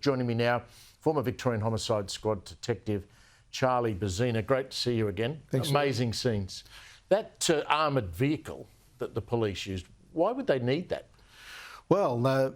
Joining me now, former Victorian Homicide Squad detective Charlie Bezzina. Great to see you again. Thanks. Amazing scenes. That armoured vehicle that the police used, why would they need that? Well,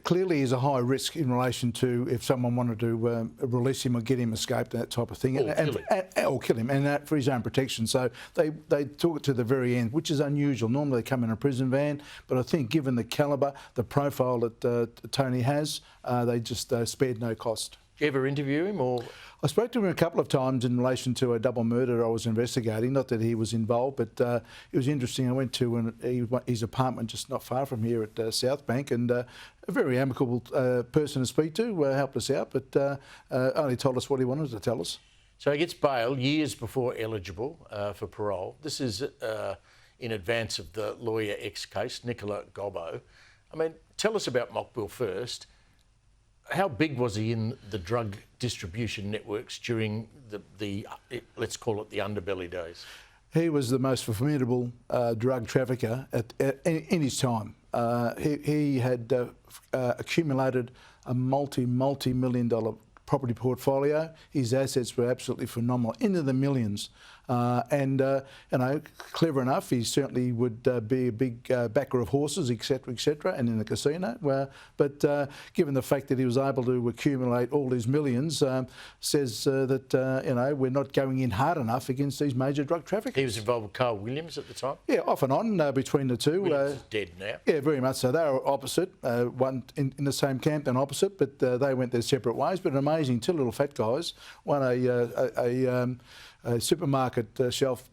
clearly is a high risk in relation to if someone wanted to release him or get him escaped, that type of thing, or kill him, and that for his own protection. So they took it to the very end, which is unusual. Normally they come in a prison van, but I think given the calibre, the profile that Tony has, they just spared no cost. Did you ever interview him, or...? I spoke to him a couple of times in relation to a double murder I was investigating. Not that he was involved, but it was interesting. I went to his apartment just not far from here at South Bank, and a very amicable person to speak to, helped us out, but only told us what he wanted to tell us. So he gets bail years before eligible for parole. This is in advance of the Lawyer X case, Nicola Gobbo. I mean, tell us about Mokbel first. How big was he in the drug distribution networks during the let's call it the underbelly days? He was the most formidable drug trafficker in his time. He had accumulated a multi-million dollar property portfolio. His assets were absolutely phenomenal, into the millions. And you know, clever enough, he certainly would be a big backer of horses, etc., and in the casino. But given the fact that he was able to accumulate all these millions, says that you know, we're not going in hard enough against these major drug traffickers. He was involved with Carl Williams at the time? Yeah, off and on between the two. Williams is dead now. Yeah, very much so. They were opposite, one in the same camp and opposite, but they went their separate ways. But amazing, two little fat guys, one a supermarket shelf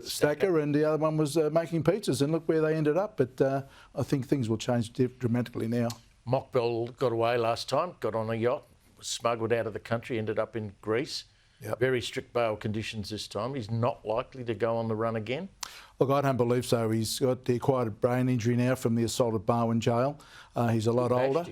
stacker, and the other one was making pizzas, and look where they ended up. But I think things will change dramatically now. Mokbel got away last time, got on a yacht, was smuggled out of the country, ended up in Greece. Yep. Very strict bail conditions this time. He's not likely to go on the run again? Look, I don't believe so. He's got the acquired brain injury now from the assault at Barwon Jail. He's a lot older.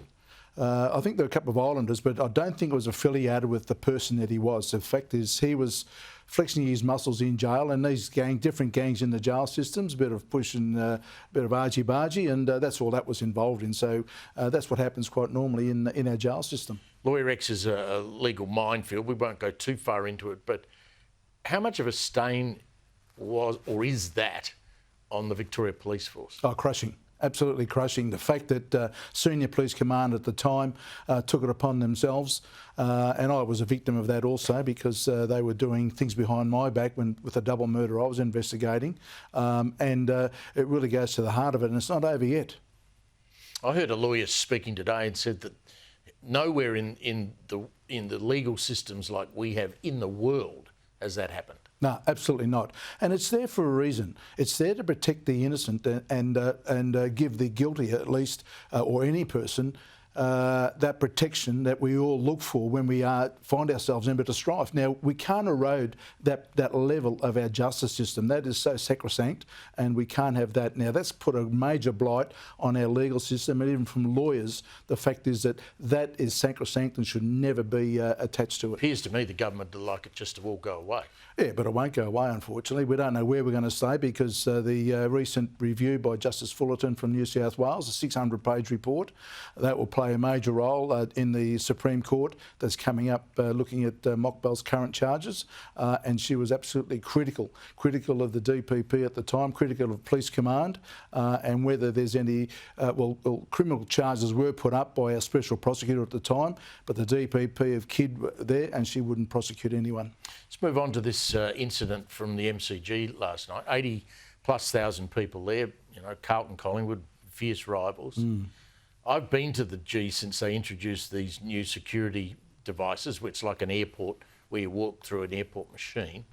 I think there were a couple of Islanders, but I don't think it was affiliated with the person that he was. The fact is, he was flexing his muscles in jail, and these different gangs in the jail systems, a bit of pushing, a bit of argy-bargy, and that's all that was involved in. So that's what happens quite normally in our jail system. Lawyer X is a legal minefield. We won't go too far into it, but how much of a stain was or is that on the Victoria Police Force? Oh, crushing. Absolutely crushing. The fact that senior police command at the time took it upon themselves, and I was a victim of that also, because they were doing things behind my back with a double murder I was investigating, and it really goes to the heart of it, and it's not over yet. I heard a lawyer speaking today and said that nowhere in the legal systems like we have in the world has that happened. No, absolutely not. And it's there for a reason. It's there to protect the innocent and give the guilty, at least, or any person, that protection that we all look for when we find ourselves in a bit of strife. Now, we can't erode that level of our justice system. That is so sacrosanct, and we can't have that. Now, that's put a major blight on our legal system, and even from lawyers, the fact is that is sacrosanct and should never be attached to it. It appears to me the government would like it just to all go away. Yeah, but it won't go away, unfortunately. We don't know where we're going to stay, because the recent review by Justice Fullerton from New South Wales, a 600-page report, that will play a major role in the Supreme Court that's coming up, looking at Mokbel's current charges, and she was absolutely critical of the DPP at the time, critical of Police Command, and whether there's any, criminal charges were put up by our Special Prosecutor at the time, but the DPP have kid there, and she wouldn't prosecute anyone. Let's move on to this incident from the MCG last night. 80,000+ people there, you know, Carlton, Collingwood, fierce rivals. I've been to the G since they introduced these new security devices, which is like an airport where you walk through an airport machine.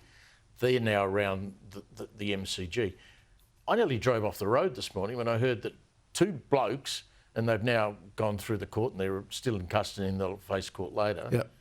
They're now around the MCG. I nearly drove off the road this morning when I heard that two blokes, and they've now gone through the court and they're still in custody and they'll face court later. Yep.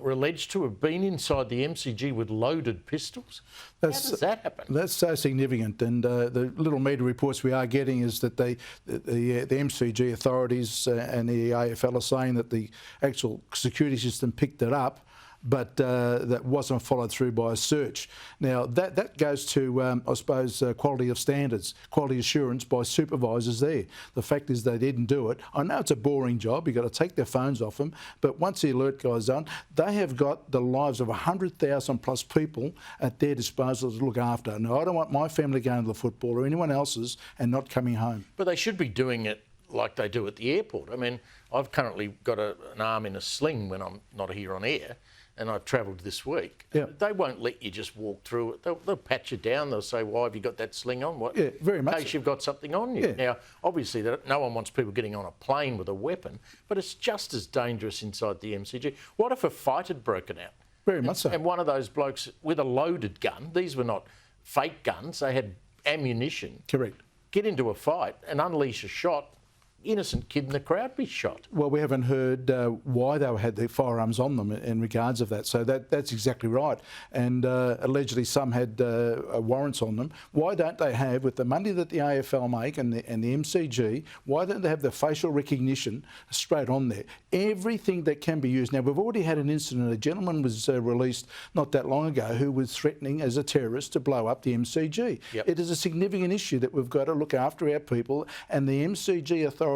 Were alleged to have been inside the MCG with loaded pistols. How does that happen? That's so significant, and the little media reports we are getting is that the MCG authorities and the AFL are saying that the actual security system picked it up, but that wasn't followed through by a search. Now, that goes to, I suppose, quality of standards, quality assurance by supervisors there. The fact is they didn't do it. I know it's a boring job. You've got to take their phones off them, but once the alert goes on, they have got the lives of 100,000 plus people at their disposal to look after. Now, I don't want my family going to the football or anyone else's and not coming home. But they should be doing it like they do at the airport. I mean, I've currently got an arm in a sling when I'm not here on air, and I've travelled this week. Yeah. They won't let you just walk through it. They'll pat you down. They'll say, why have you got that sling on? What? Yeah, very much In case so. you've got something on you. Yeah. Now, obviously, no one wants people getting on a plane with a weapon, but it's just as dangerous inside the MCG. What if a fight had broken out? Very much so. And one of those blokes with a loaded gun, these were not fake guns, they had ammunition. Correct. Get into a fight and unleash a shot, innocent kid in the crowd be shot. Well, we haven't heard why they had their firearms on them in regards of that. So that's exactly right. And allegedly some had warrants on them. Why don't they have, with the money that the AFL make and the MCG, why don't they have the facial recognition straight on there? Everything that can be used. Now, we've already had an incident. A gentleman was released not that long ago who was threatening as a terrorist to blow up the MCG. Yep. It is a significant issue that we've got to look after our people, and the MCG authority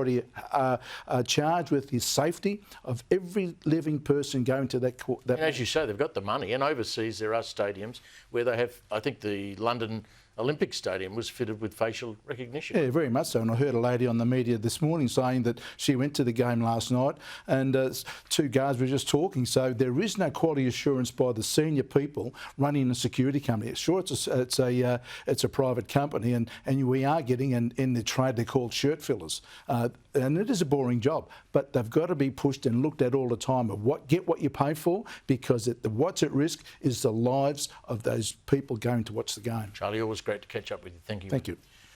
are charged with the safety of every living person going to that court. And as you say, they've got the money, and overseas there are stadiums where they have, I think the London Olympic Stadium was fitted with facial recognition. Yeah, very much so. And I heard a lady on the media this morning saying that she went to the game last night and two guards were just talking. So there is no quality assurance by the senior people running a security company. Sure, it's a private company, and we are getting in the trade they're called shirt fillers. And it is a boring job, but they've got to be pushed and looked at all the time of get what you pay for, because what's at risk is the lives of those people going to watch the game. Charlie, always great to catch up with you. Thank you. Thank you.